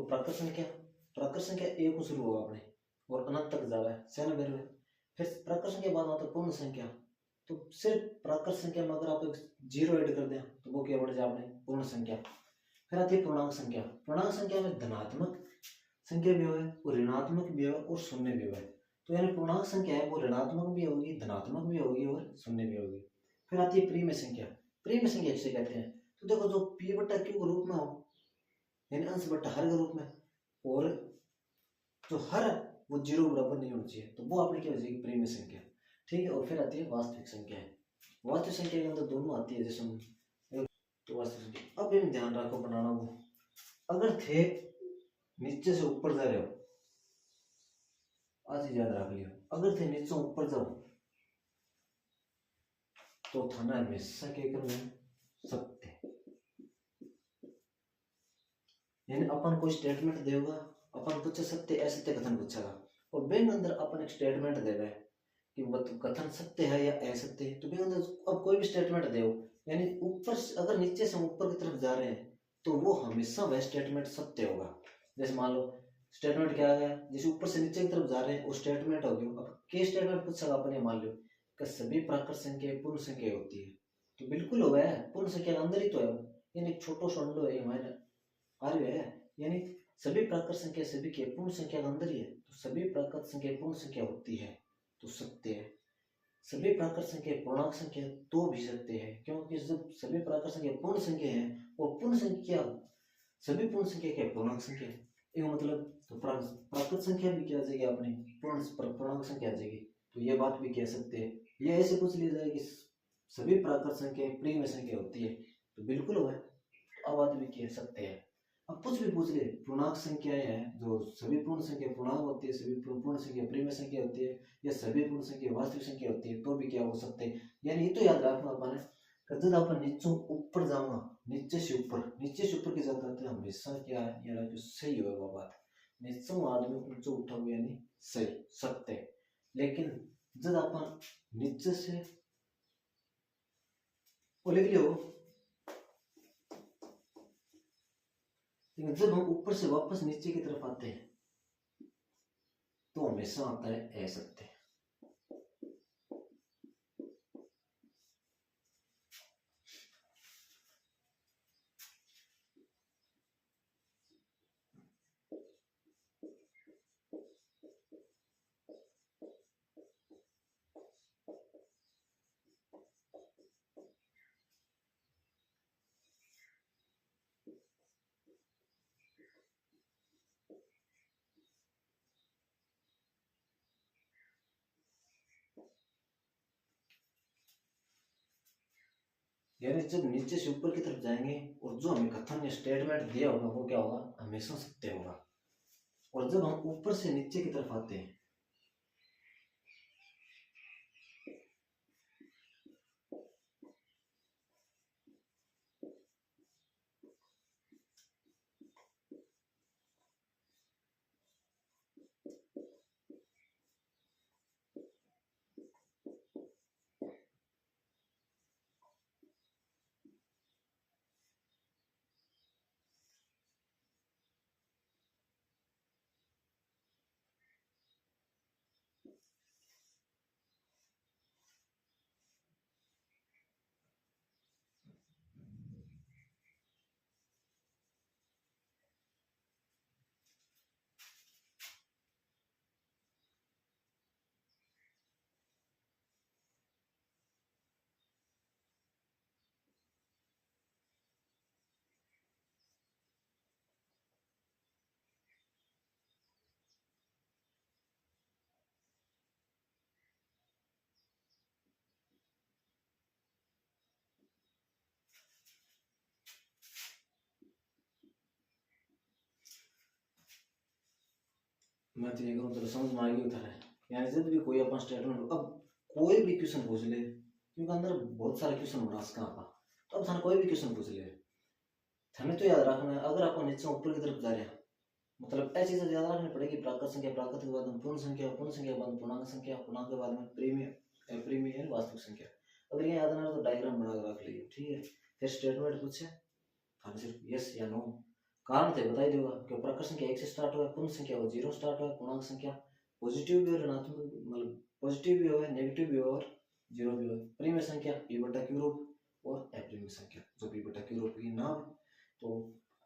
प्राकृत संख्या एक को शुरू होगा अपने और अनंत तक जावे 96। फिर प्राकृत संख्या बाद आता पूर्ण संख्या। तो सिर्फ प्राकृत संख्या में अगर आप एक जीरो ऐड कर दें तो वो क्या बढ़ जाए अपने पूर्ण संख्या। फिर आती है पूर्णांक संख्या। पूर्णांक संख्या में धनात्मक संख्या भी है और ऋणात्मक भी है और शून्य भी है। तो यानी पूर्णांक संख्या है वो ऋणात्मक भी होगी, धनात्मक भी होगी और शून्य भी होगी। फिर आती है प्रीमय संख्या। प्रीमय संख्या किसे कहते हैं? तो देखो जो p बटा q के रूप में हो यानी अंश बटा हर के रूप में, और जो हर वो जीरो बराबर नहीं होना चाहिए, तो वो आपने क्या हो जाएगी प्रीमय संख्या। ठीक है। और फिर आती है वास्तविक संख्या। वास्तविक संख्या के अंदर दोनों आती है, जैसे तो वास्तविक संख्या। अब इन ध्यान रखो बनाना वो, अगर थे नीचे से ऊपर जा रहे हो, आज याद रख लियो, अगर थे नीचे ऊपर जाओ तो थाना हमेशा क्या करना सत्य। यानी अपन कोई स्टेटमेंट देगा, अपन पूछे सत्य असत्य कथन पूछेगा, और बैंक अंदर अपन एक स्टेटमेंट देगा कि वो कथन सत्य है या असत्य है। तो बैंक अंदर अब कोई भी स्टेटमेंट दे, यानी ऊपर अगर नीचे से ऊपर की तरफ जा रहे हैं तो वो हमेशा वह स्टेटमेंट सत्य होगा। जैसे मान लो स्टेटमेंट क्या आ गया, जैसे ऊपर से नीचे की तरफ जा रहे हैं वो स्टेटमेंट हो गया। अब के स्टेटमेंट पूछेगा अपन ये मान लो कि सभी प्राकृत संख्या पूर्ण संख्या होती है, तो बिल्कुल हो गया पूर्ण संख्या के अंदर ही तो है, यानी छोटो संडो है मायने आ रही है। यानी सभी प्राकृत संख्या सभी के पूर्ण संख्या के अंदर ही है, तो सभी प्राकृत संख्या पूर्ण संख्या होती है तो सत्य है। सभी प्राकृत संख्या पूर्णांक संख्या तो भी सत्य है, क्योंकि जब सभी प्राकृत संख्या पूर्ण संख्या है और पूर्ण संख्या सभी पूर्ण संख्या क्या पूर्णांक संख्या है, मतलब तो प्राकृत संख्या भी क्या आ जाएगी अपनी पूर्णांक संख्या आ जाएगी। तो ये बात भी कह सकते हैं। ये ऐसे पूछ लिया जाए कि सभी प्राकृत संख्या प्रीमय संख्या होती है, तो बिल्कुल हो है, अब बात भी कह सकते हैं। अब कुछ भी पूछ ले, पूर्णांक संख्याएं हैं जो सभी पूर्ण संख्या पूर्णांक होती है, सभी पूर्ण संख्या प्रीमय संख्या होती है, या सभी पूर्ण संख्या वास्तविक संख्या होती है, तो भी क्या हो सकते हैं। यानी ये तो याद रखना अपन जब अपन नीचे ऊपर जाऊंगा, नीचे से ऊपर की जाता है हमेशा क्या है यार जो सही होगा बात, नीचे आदमी ऊंचा उठा हुआ यानी सही सत्य। लेकिन जब अपन नीचे से वो लिख लियो, लेकिन जब हम ऊपर से वापस नीचे की तरफ आते हैं तो हमेशा आता है असत्य। यानी जब नीचे से ऊपर की तरफ जाएंगे और जो हमें कथन या स्टेटमेंट दिया होगा वो क्या होगा हमेशा सत्य होगा। और जब हम ऊपर से नीचे की तरफ आते हैं मैं तो ये करूँ तो समझ में आ गई उधर है। यानी जब भी कोई अपन स्टेटमेंट अब कोई भी क्वेश्चन पूछ ले, क्योंकि अंदर बहुत सारे क्वेश्चन बना सका आप, तो अब थाने कोई भी क्वेश्चन पूछ ले थाने तो याद रखना है। अगर अपन नीचे ऊपर की तरफ जा रहे हैं मतलब ऐसी चीज याद रखनी पड़ेगी, प्राकृत संख्या प्राकृत के बाद में पूर्ण संख्या के बाद पूर्णांक संख्या पूर्णांक के बाद में प्रीमियर वास्तविक संख्या। अगर ये याद ना तो डायग्राम बना के रख लीजिए। ठीक है। फिर स्टेटमेंट पूछे थाने सिर्फ यस या नो कारण थे बताई देगा कि प्राकृत संख्या 1 से स्टार्ट हुआ है, पूर्ण संख्या वो 0 स्टार्ट हुआ है, पूर्णांक संख्या पॉजिटिव भी और ऋणात्मक मतलब पॉजिटिव भी हो है, नेगेटिव भी हो और जीरो भी हो। परिमेय संख्या p बटा q रूप और अपरिमेय संख्या जो p बटा q रूप की नाम है। तो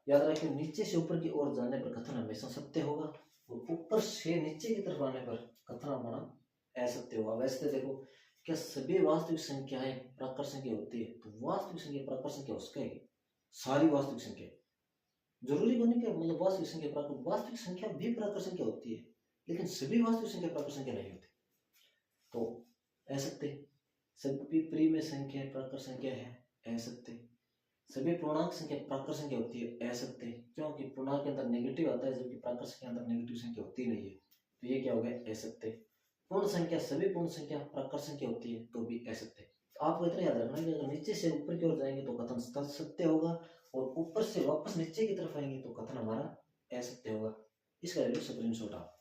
याद रखिए नीचे से ऊपर की ओर जाने पर कथन हमेशा सत्य होगा और ऊपर से नीचे की तरफ आने पर कथन हमारा असत्य होगा। वैसे तो देखो क्या सभी वास्तविक संख्याएं प्राकृत संख्या होती है, तो वास्तविक संख्या प्राकृत संख्या उसका है, सारी वास्तविक संख्या जरूरी होने के मतलब वास्तविक संख्या प्राकृत वास्तविक संख्या भी प्राकृत संख्या होती है, लेकिन सभी वास्तविक संख्या प्राकृत संख्या नहीं होती। तो असत्य सभी परिमेय संख्या प्राकृत संख्या है असत्य, सभी पूर्णांक संख्या प्राकृत संख्या होती है असत्य, क्योंकि पूर्णांक के अंदर नेगेटिव आता है जबकि प्राकृत संख्या के अंदर नेगेटिव संख्या होती नहीं है, तो ये क्या हो गया असत्य। पूर्ण संख्या सभी पूर्ण संख्या प्राकृत संख्या होती है तो भी असत्य। तो आपको इतना याद रखना है कि अगर नीचे से ऊपर की ओर जाएंगे तो कथन सत्य होगा और ऊपर से वापस नीचे की तरफ आएंगे तो कथन हमारा असत्य होगा। इसका स्क्रीनशॉट आप